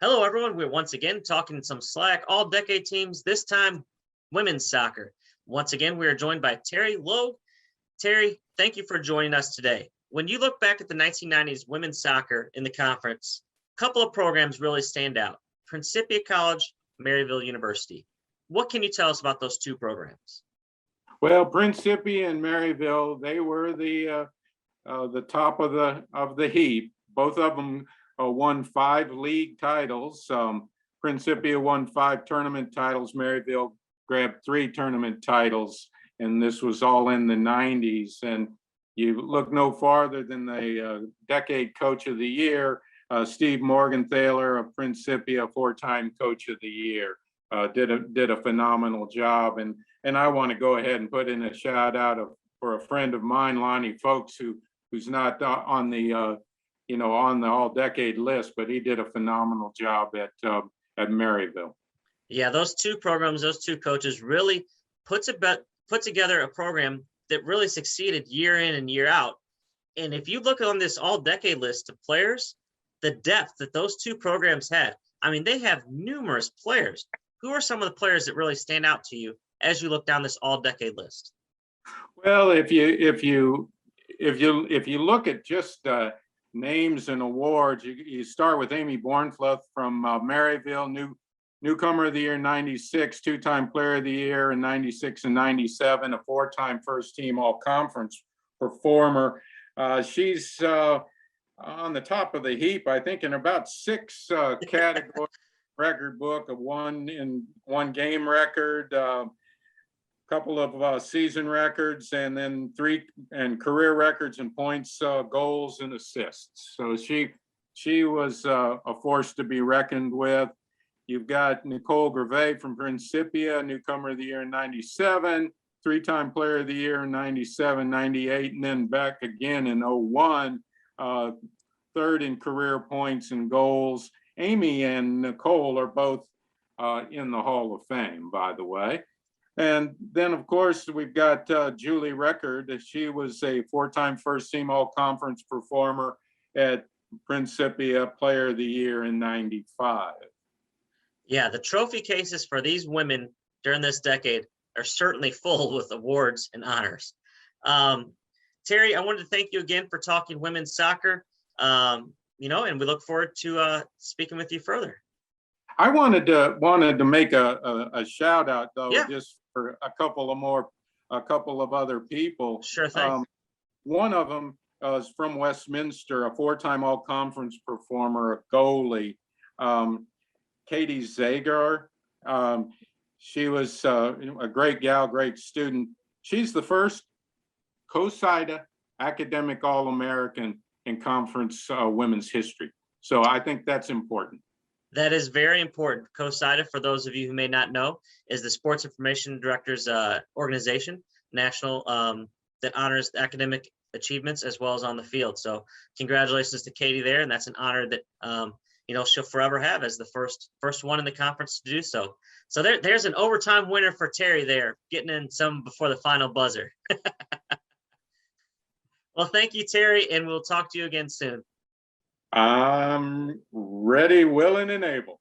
Hello, everyone. We're once again talking some SLIAC All-Decade Teams, this time women's soccer. Once again, we are joined by Terry Logue. Terry, thank you for joining us today. When you look back at the 1990s women's soccer in the conference, a couple of programs really stand out: Principia College, Maryville University. What can you tell us about those two programs? Well, Principia and Maryville, they were the top of the heap. Both of them won 5 league titles. Principia won 5 tournament titles. Maryville grabbed 3 tournament titles, and this was all in the 90s. And you look no farther than the decade coach of the year, Steve Morgenthaler of Principia, 4-time coach of the year, did a phenomenal job. And I want to go ahead and put in a shout out for a friend of mine, Lonnie Folks, who's not on the on the all-decade list, but he did a phenomenal job at Maryville. Yeah, those two programs, those two coaches really put together a program that really succeeded year in and year out. And if you look on this all-decade list of players, the depth that those two programs had, I mean, they have numerous players. Who are some of the players that really stand out to you as you look down this all-decade list? Well, if you look at just names and awards, you start with Amy Bornfluth from Maryville, newcomer of the year in '96, 2-time player of the year in '96 and '97, a 4-time first-team all-conference performer. She's on the top of the heap, I think, in about 6 categories. Record book, of one game record, couple of season records, and then 3 career records in points, goals, and assists. So she was a force to be reckoned with. You've got Nicole Gervais from Principia, newcomer of the year in '97, 3-time player of the year in '97, '98, and then back again in '01, 3rd in career points and goals. Amy and Nicole are both in the Hall of Fame, by the way. And then, of course, we've got Julie Record. She was a 4-time first-team all-conference performer at Principia, player of the year in '95. Yeah, the trophy cases for these women during this decade are certainly full with awards and honors. Terry, I wanted to thank you again for talking women's soccer. And we look forward to speaking with you further. I wanted to make a shout out though, yeah, just for a couple of other people. Sure thing. One of them is from Westminster, a 4-time all-conference performer, a goalie, Katie Zagar. She was a great gal, great student. She's the first COSIDA academic All-American in conference women's history. So I think that's important. That is very important. COSIDA, for those of you who may not know, is the Sports Information Directors organization, national, that honors academic achievements as well as on the field. So congratulations to Katie there, and that's an honor that she'll forever have as the first one in the conference to do so. So there's an overtime winner for Terry there, getting in some before the final buzzer. Well, thank you, Terry, and we'll talk to you again soon. I'm ready, willing, and able.